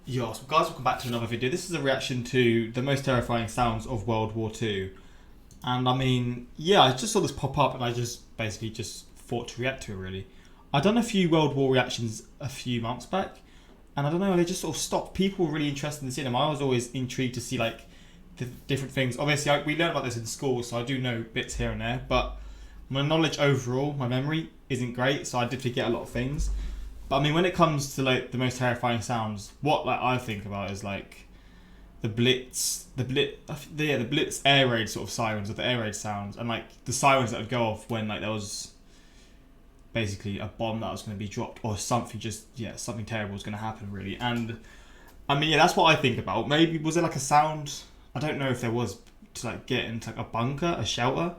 Yo, so guys, welcome back to another video. This is a reaction to the most terrifying sounds of World War II. And I mean, yeah, I just saw this pop up and I just basically just thought to react to it really. I'd done a few World War reactions a few months back, and I don't know, they just sort of stopped. People were really interested in seeing them. I was always intrigued to see like the different things. Obviously, we learned about this in school, so I do know bits here and there, but my knowledge overall, my memory isn't great, so I did forget a lot of things. But I mean, when it comes to like the most terrifying sounds, what like I think about is like the Blitz air raid sort of sirens, or the air raid sounds, and like the sirens that would go off when like there was basically a bomb that was going to be dropped, or something something terrible was going to happen really. And I mean, yeah, that's what I think about. Maybe was there like a sound? I don't know if there was to like get into like a bunker, a shelter.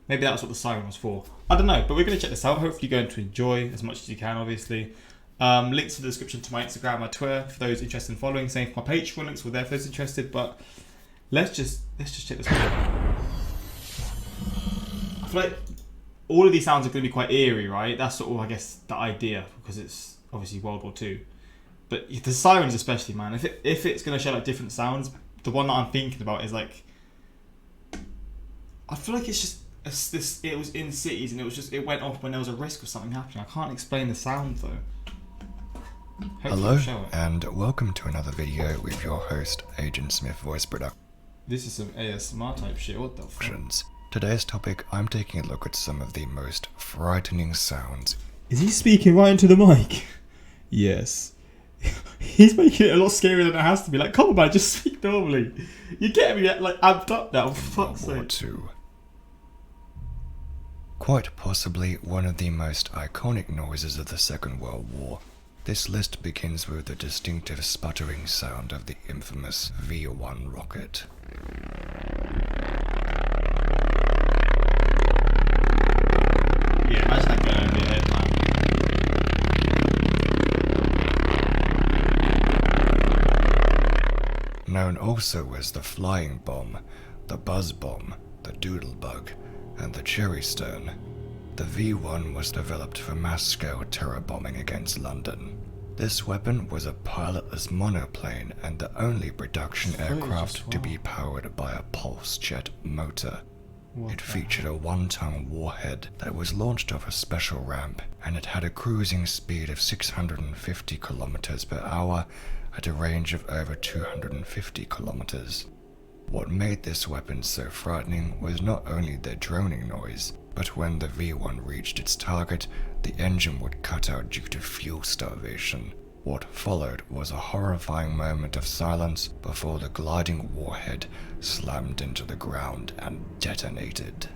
Maybe that's what the siren was for. I don't know, but we're going to check this out. Hopefully you're going to enjoy as much as you can, obviously. Links in the description to my Instagram, my Twitter, for those interested in following. Same for my Patreon, links were there for those interested. But let's just check this out. I feel like all of these sounds are going to be quite eerie, right? That's sort of, I guess, the idea, because it's obviously World War II. But the sirens especially, man, if it's going to show like different sounds, the one that I'm thinking about is like, I feel like it's just, it was in cities and it went off when there was a risk of something happening. I can't explain the sound though. Hello and welcome to another video with your host Agent Smith Voice Production. This is some ASMR type shit, what the fuck? Today's topic, I'm taking a look at some of the most frightening sounds. Is he speaking right into the mic? Yes. He's making it a lot scarier than it has to be. Like, come on man, just speak normally. You're getting me like amped up now, for fuck's sake. World War II. Quite possibly one of the most iconic noises of the Second World War. This list begins with the distinctive sputtering sound of the infamous V1 rocket. Yeah, imagine that going over your head, man. Known also as the flying bomb, the buzz bomb, the doodle bug, and the cherry stone, the V1 was developed for mass-scale terror bombing against London. This weapon was a pilotless monoplane and the only production aircraft to be powered by a pulse jet motor. It featured a 1-ton warhead that was launched off a special ramp, and it had a cruising speed of 650 kilometers per hour at a range of over 250 kilometers. What made this weapon so frightening was not only the droning noise, but when the V1 reached its target, the engine would cut out due to fuel starvation. What followed was a horrifying moment of silence before the gliding warhead slammed into the ground and detonated.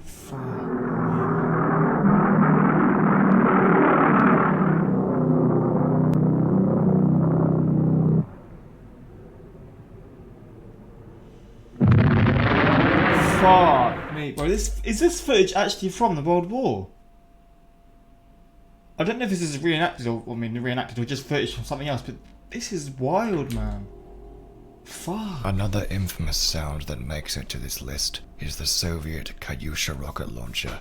Fuck me, bro. Is this footage actually from the World War? I don't know if this is reenacted or just footage from something else, but this is wild, man. Fuck. Another infamous sound that makes it to this list is the Soviet Katyusha rocket launcher.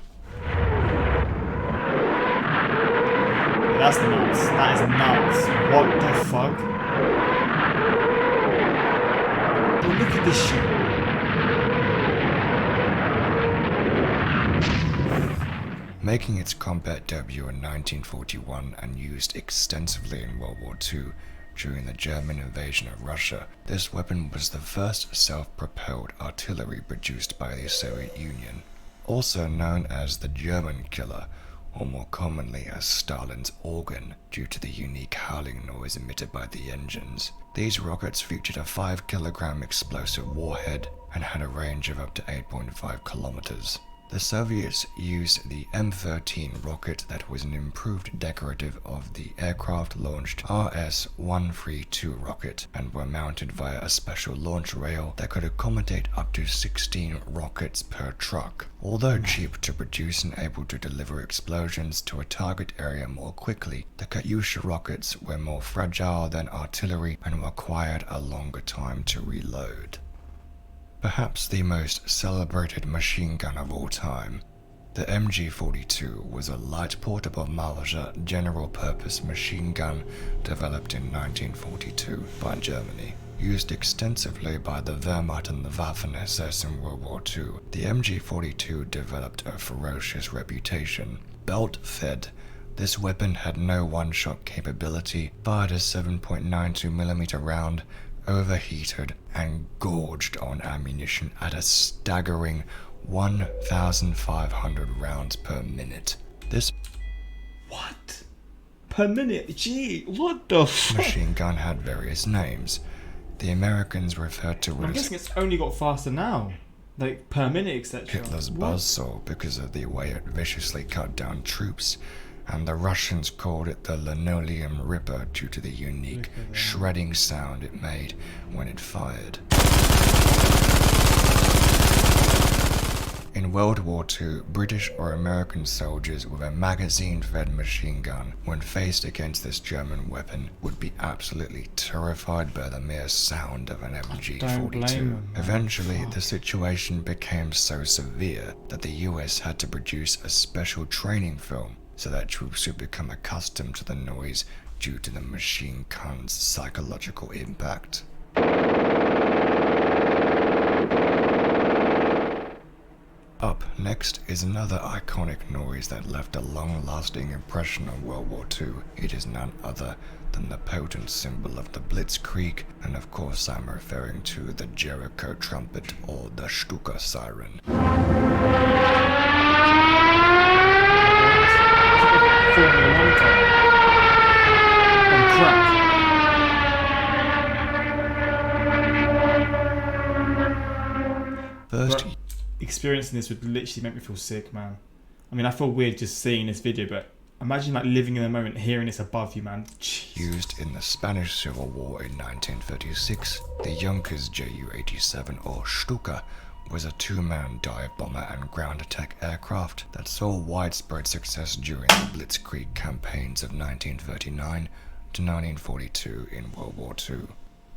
That's nuts. That is nuts. What the fuck? Bro, look at this shit. Making its combat debut in 1941 and used extensively in World War II during the German invasion of Russia, this weapon was the first self-propelled artillery produced by the Soviet Union. Also known as the German killer, or more commonly as Stalin's organ, due to the unique howling noise emitted by the engines. These rockets featured a 5-kilogram explosive warhead and had a range of up to 8.5 kilometers. The Soviets used the M13 rocket that was an improved decorative of the aircraft-launched RS-132 rocket and were mounted via a special launch rail that could accommodate up to 16 rockets per truck. Although cheap to produce and able to deliver explosions to a target area more quickly, the Katyusha rockets were more fragile than artillery and required a longer time to reload. Perhaps the most celebrated machine gun of all time, The MG42 was a light portable Mauser general-purpose machine gun developed in 1942 by Germany. Used extensively by the Wehrmacht and the Waffen-SS in World War II, the MG42 developed a ferocious reputation. Belt-fed, this weapon had no one-shot capability, fired a 7.92mm round, overheated, and gorged on ammunition at a staggering 1,500 rounds per minute. This What? Per minute? Gee, what the fuck? machine gun had various names. The Americans referred to it I'm as guessing it's only got faster now. Like, per minute, etc. Hitler's What? buzzsaw because of the way it viciously cut down troops, and the Russians called it the Linoleum Ripper due to the unique shredding sound it made when it fired. In World War II, British or American soldiers with a magazine-fed machine gun, when faced against this German weapon, would be absolutely terrified by the mere sound of an Don't blame MG42. 'em, man. Eventually, Fuck. the situation became so severe that the US had to produce a special training film so that troops would become accustomed to the noise due to the machine gun's psychological impact. Up next is another iconic noise that left a long-lasting impression on World War II. It is none other than the potent symbol of the Blitzkrieg, and of course I'm referring to the Jericho trumpet or the Stuka siren. Formula 1 car. On crack. First, Bro, experiencing this would literally make me feel sick, man. I mean, I feel weird just seeing this video, but imagine like living in the moment, hearing this above you, man. Jeez. used in the Spanish Civil War in 1936, the Junkers Ju-87 or Stuka was a two-man dive bomber and ground attack aircraft that saw widespread success during the Blitzkrieg campaigns of 1939 to 1942 in World War II.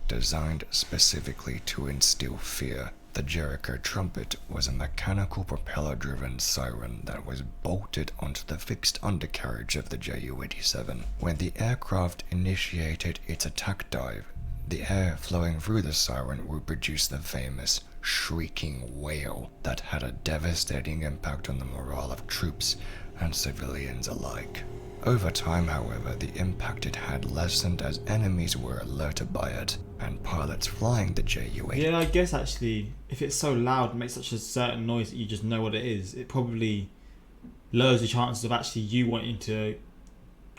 Designed specifically to instill fear, the Jericho trumpet was a mechanical propeller-driven siren that was bolted onto the fixed undercarriage of the Ju-87. When the aircraft initiated its attack dive, the air flowing through the siren would produce the famous shrieking wail that had a devastating impact on the morale of troops and civilians alike. Over time, however, the impact it had lessened as enemies were alerted by it, and pilots flying the Ju-87 Yeah, I guess actually, if it's so loud and makes such a certain noise that you just know what it is, it probably lowers the chances of actually you wanting to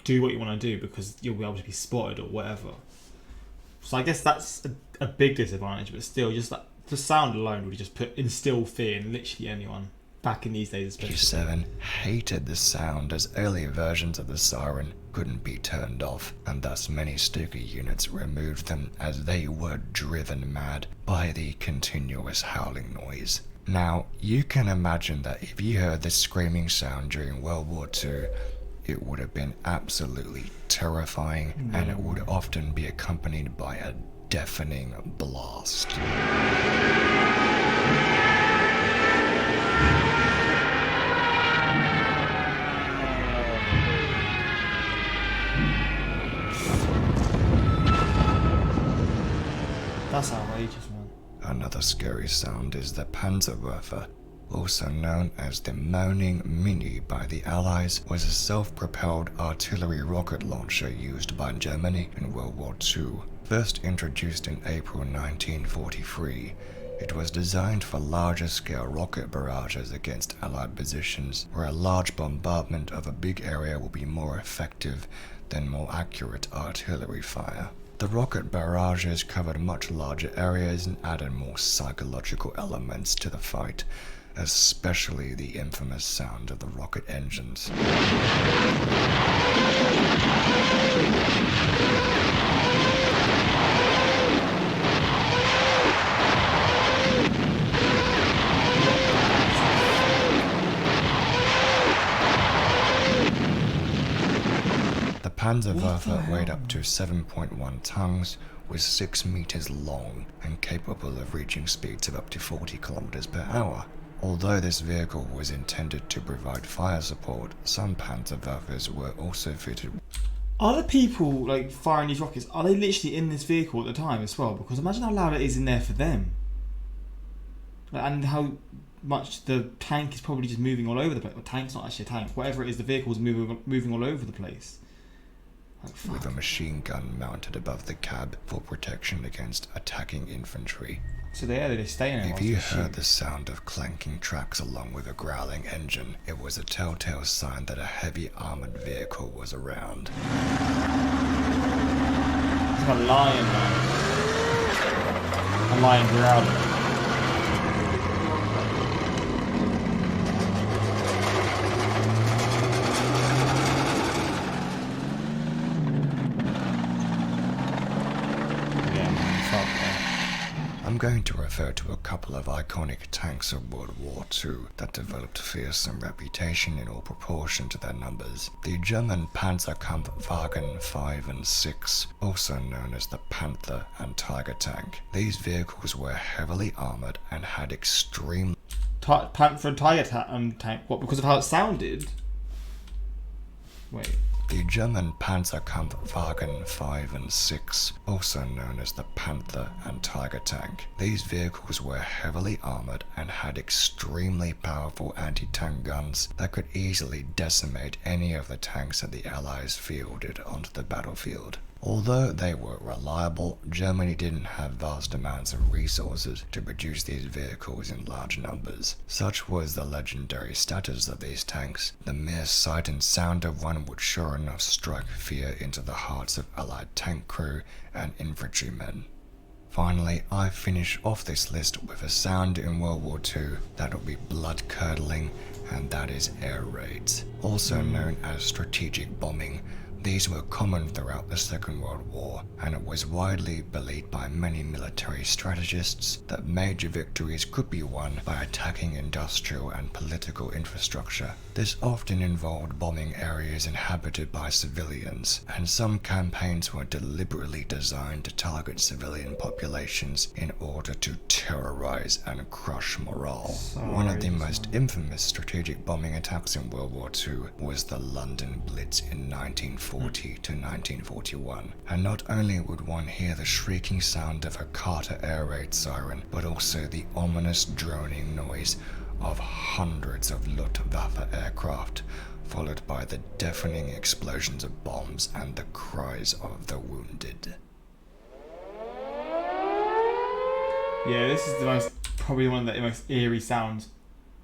do what you want to do because you'll be able to be spotted or whatever. So I guess that's a big disadvantage, but still, just that the sound alone would just instill fear in literally anyone. Back in these days especially. 87 hated the sound as earlier versions of the siren couldn't be turned off, and thus many Stuka units removed them as they were driven mad by the continuous howling noise. Now, you can imagine that if you heard this screaming sound during World War II, it would have been absolutely terrifying, and it would often be accompanied by a deafening blast. That's outrageous, man. Another scary sound is the Panzerwerfer, also known as the Moaning Mini by the Allies, was a self-propelled artillery rocket launcher used by Germany in World War II. First introduced in April 1943, it was designed for larger-scale rocket barrages against Allied positions, where a large bombardment of a big area will be more effective than more accurate artillery fire. The rocket barrages covered much larger areas and added more psychological elements to the fight, especially the infamous sound of the rocket engines. The Panzerwerfer weighed up to 7.1 tons, was 6 meters long, and capable of reaching speeds of up to 40 kilometers per hour. Although this vehicle was intended to provide fire support, some Panzerwaffes were also fitted. Are the people like firing these rockets, are they literally in this vehicle at the time as well? Because imagine how loud it is in there for them. And how much the tank is probably just moving all over the place. The tank's not actually a tank. Whatever it is, the vehicle is moving all over the place. With a machine gun mounted above the cab for protection against attacking infantry. So they stay in it. If you heard the sound of clanking tracks along with a growling engine, it was a telltale sign that a heavy armoured vehicle was around. It's like a lion, man. A lion growling. I'm going to refer to a couple of iconic tanks of World War II that developed fearsome reputation in all proportion to their numbers. The German Panzerkampfwagen 5 and 6, also known as the Panther and Tiger tank. These vehicles were heavily armoured and had extreme... Panther and Tiger tank? What, because of how it sounded? Wait. The German Panzerkampfwagen 5 and 6, also known as the Panther and Tiger tank. These vehicles were heavily armoured and had extremely powerful anti-tank guns that could easily decimate any of the tanks that the Allies fielded onto the battlefield. Although they were reliable, Germany didn't have vast amounts of resources to produce these vehicles in large numbers. Such was the legendary status of these tanks. The mere sight and sound of one would sure enough strike fear into the hearts of Allied tank crew and infantrymen. Finally, I finish off this list with a sound in World War II that'll be blood-curdling, and that is air raids, also known as strategic bombing. These were common throughout the Second World War, and it was widely believed by many military strategists that major victories could be won by attacking industrial and political infrastructure. This often involved bombing areas inhabited by civilians, and some campaigns were deliberately designed to target civilian populations in order to terrorize and crush morale. One of the most infamous strategic bombing attacks in World War II was the London Blitz in 1940 to 1941, and not only would one hear the shrieking sound of a Carter air raid siren, but also the ominous droning noise of hundreds of Luftwaffe aircraft, followed by the deafening explosions of bombs and the cries of the wounded. Yeah, this is probably one of the most eerie sounds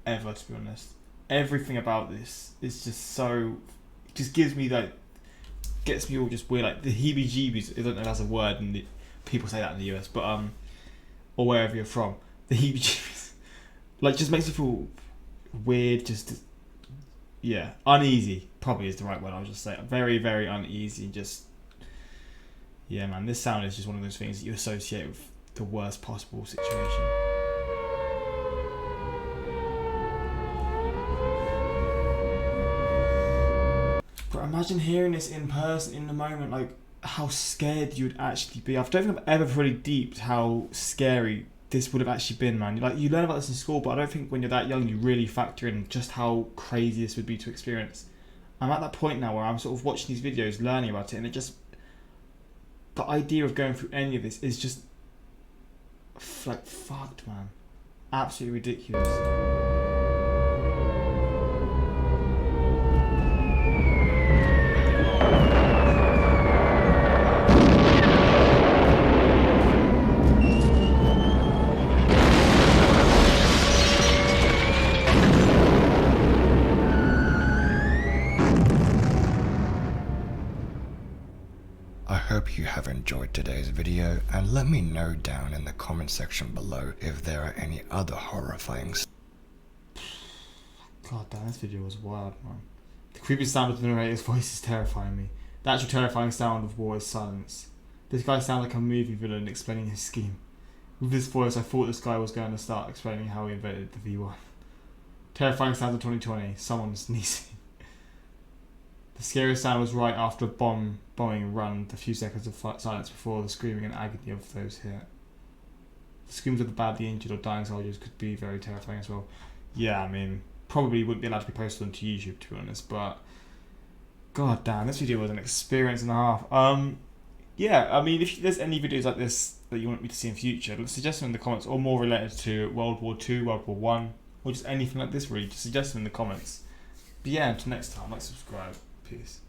ever, to be honest. Everything about this is just so, it just gives me gets me all just weird, like the heebie-jeebies. I don't know if that's a word, and people say that in the US, but or wherever you're from, the heebie-jeebies, like, just makes you feel weird, uneasy. Probably is the right word. I'll just say very, very uneasy. Just, yeah, man, this sound is just one of those things that you associate with the worst possible situation. But imagine hearing this in person in the moment, like how scared you would actually be. I don't think I've ever really deeped how scary this would have actually been, man. Like, you learn about this in school, but I don't think when you're that young you really factor in just how crazy this would be to experience. I'm at that point now where I'm sort of watching these videos, learning about it, and the idea of going through any of this is just like fucked, man. Absolutely ridiculous. I hope you have enjoyed today's video, and let me know down in the comment section below if there are any other horrifying... God damn, this video was wild, man. The creepy sound of the narrator's voice is terrifying me. The actual terrifying sound of war is silence. This guy sounds like a movie villain explaining his scheme. With this voice, I thought this guy was going to start explaining how he invented the V1. Terrifying sound of 2020, someone sneezing. The scariest sound was right after a bombing run, the few seconds of silence before the screaming and agony of those hit. The screams of the badly injured or dying soldiers could be very terrifying as well. yeah, I mean, probably wouldn't be allowed to be posted onto YouTube, to be honest. But god damn, this video was an experience and a half. Yeah, I mean, if there's any videos like this that you want me to see in future, suggest them in the comments, or more related to World War Two, World War One, or just anything like this. Really, just suggest them in the comments. But yeah, until next time, like, subscribe. Peace.